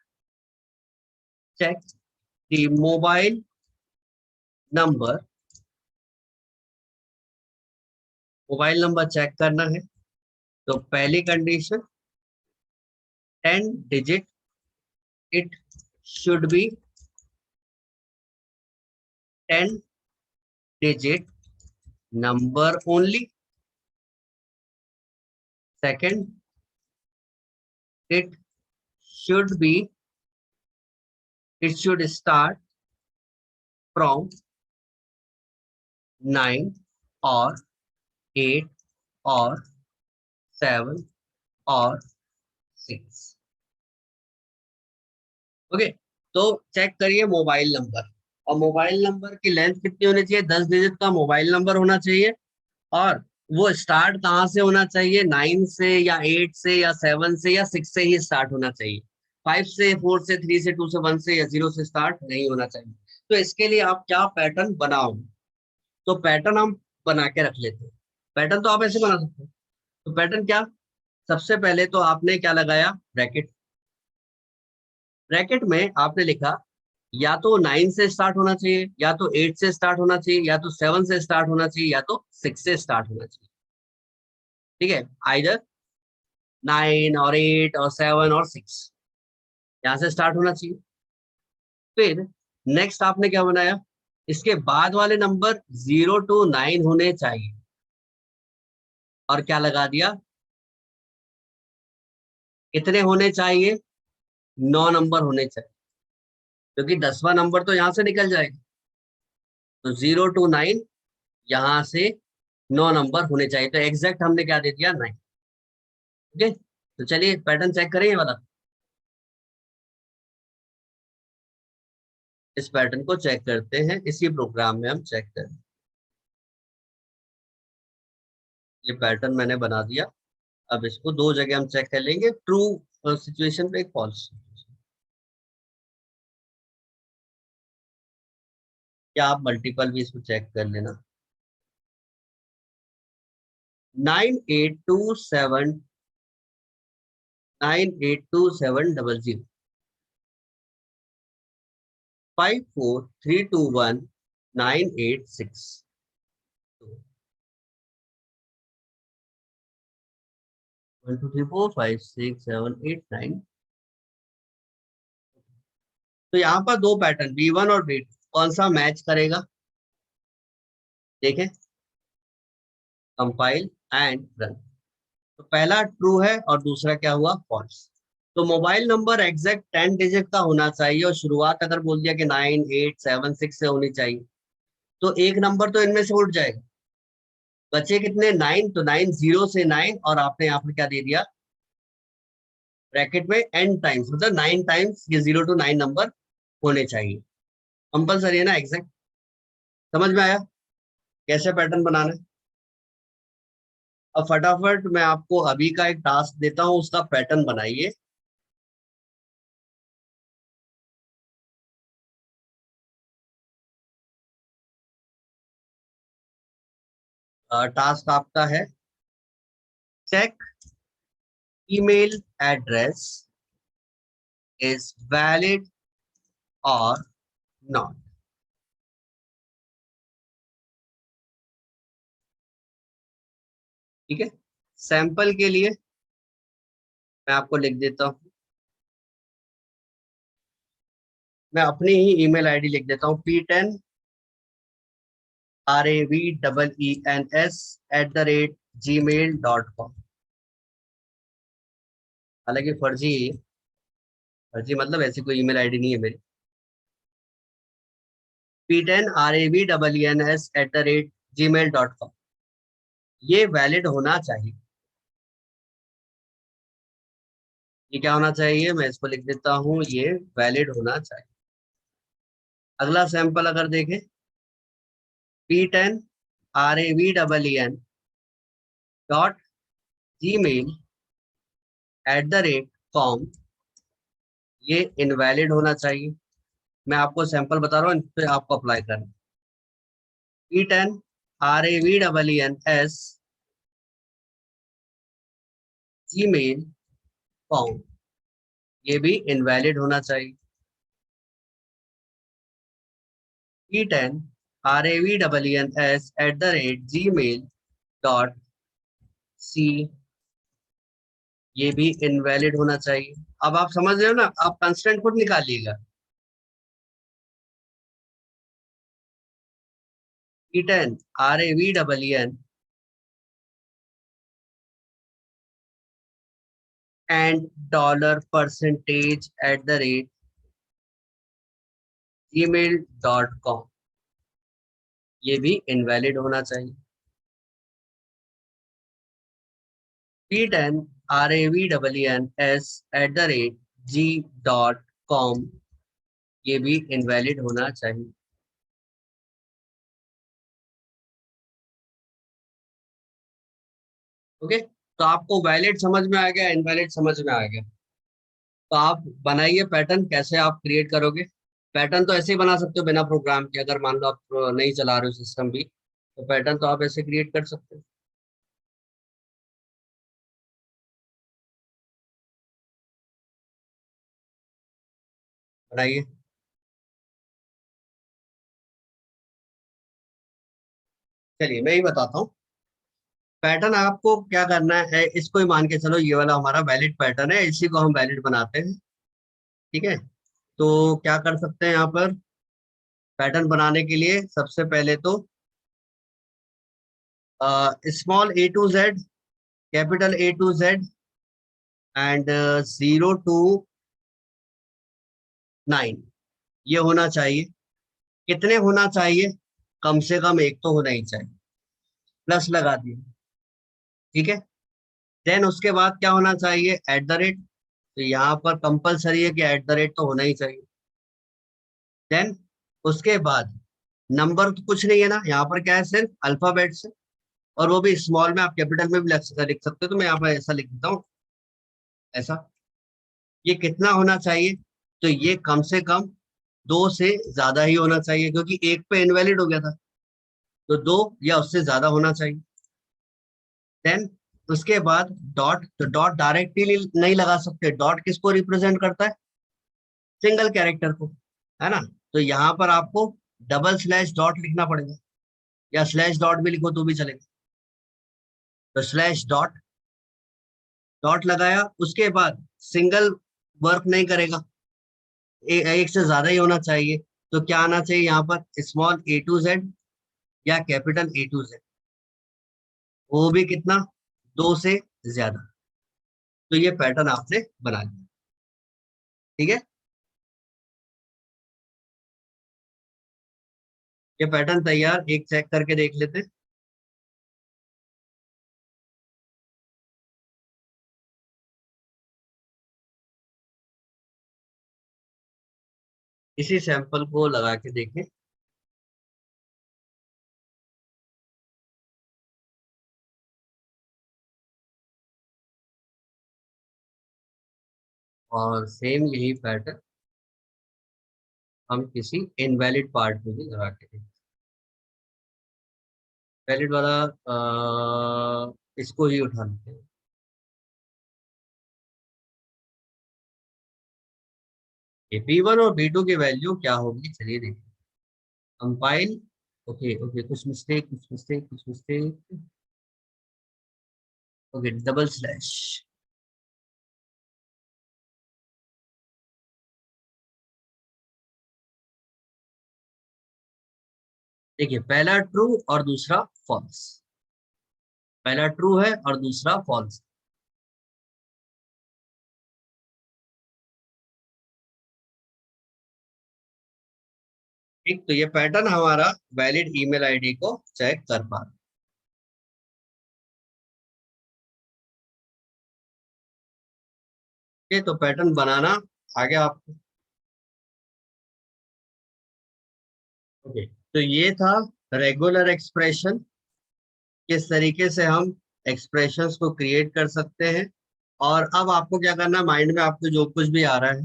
A: check the mobile number, mobile number check करना है। तो पहली condition, 10 digit, it should be 10 digit number only. Second, it should be, it should start from 9 or 8 or 7 or 6। Okay, तो check करिए mobile number, और mobile number की length कितनी होनी चाहिए, 10 डिजिट का मोबाइल नंबर होना चाहिए। और वो स्टार्ट कहाँ से होना चाहिए, 9 से या 8 से या 7 से या 6 से ही स्टार्ट होना चाहिए। 5 से, 4 से, 3 से, 2 से, 1 से या 0 से स्टार्ट नहीं होना चाहिए। तो इसके लिए आप क्या पैटर्न बनाओगे, तो पैटर्न हम बना के रख लेते हैं। पैटर्न तो आप ऐसे बना सकते हो। तो पैटर्न क्या, सबसे पहले तो आपने क्या लगाया, ब्रैकेट। ब्रैकेट में आपने लिखा या तो 9 से स्टार्ट होना चाहिए, या तो 8 से स्टार्ट होना चाहिए, या तो 7 से स्टार्ट होना चाहिए, या तो 6 से स्टार्ट होना चाहिए। ठीक है, आइदर 9 और 8 और 7 और 6, यहाँ से स्टार्ट होना चाहिए। फिर नेक्स्ट आपने क्या बनाया, इसके बाद वाले नंबर 0 to 9 होने चाहिए, और क्या लगा दिया, कितने होने चाहिए, 9 नंबर होने चाहिए, क्योंकि 10वां नंबर तो यहाँ से निकल जाएगा। तो 0 to 9 यहाँ से 9 नंबर होने चाहिए, तो एग्जैक्ट हमने क्या दे दिया, 9। ओके, तो चलिए पैटर्न चेक करें ये वाला। इस पैटर्न को चेक करते हैं, इसी प्रोग्राम में हम चेक करें। ये पैटर्न मैंने बना दिया। अब इसको दो जगह हम चेक कर लेंगे, ट्रू सिचुएशन पे, एक फॉल्स। या आप मल्टीपल भी इसको चेक कर लेना। 9827 982700 54321 986। 1 2 3 4 5 6 7 8 9। तो यहाँ पर दो पैटर्न B1 और B2, कौन सा मैच करेगा, देखें, कंपाइल एंड रन। तो पहला ट्रू है और दूसरा क्या हुआ, फॉल्स। तो मोबाइल नंबर एग्जैक्ट 10 डिजिट का होना चाहिए, और शुरुआत अगर बोल दिया कि 9876 से होनी चाहिए, तो एक नंबर तो इनमें से उठ जाएगा। बचे कितने, 9, तो 9 0 से 9, और आपने यहाँ पर क्या दे दिया, ब्रैकेट में n टाइम्स, मतलब 9 टाइम्स ये 0 to 9 नंबर होने चाहिए। कंपलसरी है ना एग्जैक्ट। समझ में आया कैसे पैटर्न बनाना है। अब फटाफट मैं आपको अभी का एक टास्क देता हूँ, उसका पैटर्न बनाइए। टास्क आपका है, check email address is valid और नॉट। ठीक है, सैंपल के लिए मैं आपको लिख देता हूँ, मैं अपनी ही ईमेल आईडी लिख देता हूँ, p10ravens@gmail.com। हालांकि फर्जी है, फर्जी मतलब ऐसी कोई ईमेल आईडी नहीं है मेरी। p10ravens@gmail.com, ये वैलिड होना चाहिए। ये क्या होना चाहिए, मैं इसको लिख देता हूँ, ये वैलिड होना चाहिए। अगला सैंपल अगर देखें, p10ravens@gmail.com, ये इनवैलिड होना चाहिए। मैं आपको सैंपल बता रहा हूँ, इन पे आपको अप्लाई करना। p10ravens@gmail.com, ये भी इनवैलिड होना चाहिए। p10ravens@gmail.c, ये भी इनवैलिड होना चाहिए। अब आप समझ रहे हो ना, आप कंस्टेंट खुद निकालिएगा। p10ravens and $% @gmail.com, ये भी इनवैलिड होना चाहिए। p10ravens@g.com, ये भी इनवैलिड होना चाहिए। ओके, तो आपको वैलिड समझ में आ गया, इनवैलिड समझ में आ गया। तो आप बनाइए पैटर्न, कैसे आप क्रिएट करोगे। पैटर्न तो ऐसे ही बना सकते हो बिना प्रोग्राम के, अगर मान लो आप नहीं चला रहे हो सिस्टम भी, तो पैटर्न तो आप ऐसे क्रिएट कर सकते हो। बनाइए। चलिए मैं ही बताता हूँ। पैटर्न आपको क्या करना है, इसको ही मान के चलो ये वाला हमारा वैलिड पैटर्न है, इसी को हम वैलिड बनाते हैं। ठीक है, तो क्या कर सकते हैं यहाँ पर, पैटर्न बनाने के लिए सबसे पहले तो small A to Z, capital A to Z and 0 to 9 ये होना चाहिए। कितने होना चाहिए, कम से कम एक तो होना ही चाहिए, प्लस लगा दिए। ठीक है, देन उसके बाद क्या होना चाहिए, एट द रेट। तो यहाँ पर कंपलसरी है कि एट द रेट तो होना ही चाहिए। देन उसके बाद नंबर तो कुछ नहीं है ना, यहाँ पर क्या है, सिर्फ अल्फाबेट से, और वो भी स्मॉल में, आप कैपिटल में भी लिख सकते हो, तो मैं यहाँ पर ऐसा लिख देता हूँ, ऐसा। ये कितना होना चाहिए, तो ये कम से कम 2 से ज्यादा ही होना चाहिए, क्योंकि एक पे इनवैलिड हो गया था, तो 2 या उससे ज्यादा होना चाहिए। देन उसके बाद डॉट, तो डॉट डायरेक्टली नहीं लगा सकते, डॉट किसको रिप्रेजेंट करता है, सिंगल कैरेक्टर को, है ना। तो यहाँ पर आपको डबल स्लैश डॉट लिखना पड़ेगा, या स्लैश डॉट भी लिखो तो भी चलेगा। तो स्लैश डॉट, डॉट लगाया, उसके बाद सिंगल वर्क नहीं करेगा, एक से ज्यादा ही होना चाहिए। तो क्या आना चाहिए यहाँ पर, स्मॉल ए टू जेड या कैपिटल ए टू जेड, वो भी कितना, 2 से ज्यादा। तो ये पैटर्न आपने बना लिया। ठीक है, ये पैटर्न तैयार, एक चेक करके देख लेते हैं। इसी सैंपल को लगा के देखें। और सेम यही पैटर्न हम किसी इनवैलिड पार्ट में भी लगा के देखें। वैलिड वाला इसको ही उठा लेते हैं। बी1 और बी2 की वैल्यू क्या होगी, चलिए देखिए। कंपाइल, ओके ओके, कुछ मिस्टेक, कुछ मिस्टेक, कुछ मिस्टेक। Okay, double slash. देखिए, पहला ट्रू और दूसरा फॉल्स, पहला ट्रू है और दूसरा फॉल्स। ठीक, तो ये पैटर्न हमारा वैलिड ईमेल आईडी को चेक कर पा रहा है। तो पैटर्न बनाना आगे आपको। ओके, तो ये था रेगुलर एक्सप्रेशन, किस तरीके से हम एक्सप्रेशंस को क्रिएट कर सकते हैं। और अब आपको क्या करना है, माइंड में आपको जो कुछ भी आ रहा है,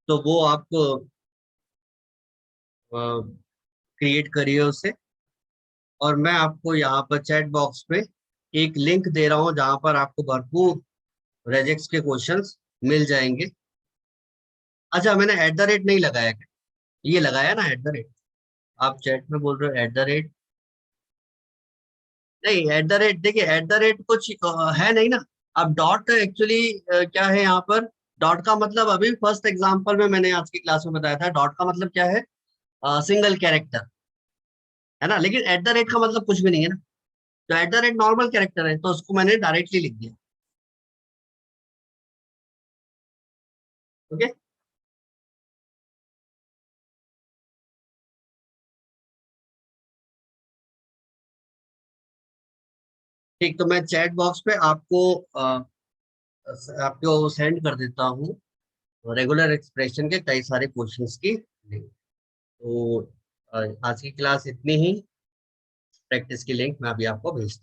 A: तो वो आपको क्रिएट करिए उसे। और मैं आपको यहाँ पर चैट बॉक्स पे एक लिंक दे रहा हूँ, जहाँ पर आपको भरपूर रेजेक्स के क्वेश्चंस मिल जाएंगे। अच्छा, मैंने एट द रेट नहीं लगाया क्या, ये लगाया ना एट द रेट, आप चैट में बोल रहे हो एट द रेट, नहीं एट द रेट, देखिए एट द रेट कुछ है नहीं ना। अब डॉट एक्चुअली क्या है यहाँ पर, डॉट का मतलब अभी फर्स्ट एग्जांपल में मैंने आज की क्लास में बताया था, डॉट का मतलब क्या है, सिंगल कैरेक्टर, है ना। लेकिन एट द रेट का मतलब कुछ भी नहीं है ना, तो at the rate normal character है, तो उसको मैंने डायरेक्टली लिख दिया। ओके, ठीक, तो मैं चैट बॉक्स पे आपको सेंड कर देता हूँ रेगुलर एक्सप्रेशन के कई सारे क्वेश्चंस की लिंक। तो आज की क्लास इतनी ही, प्रैक्टिस की लिंक मैं अभी आपको भेजता हूँ।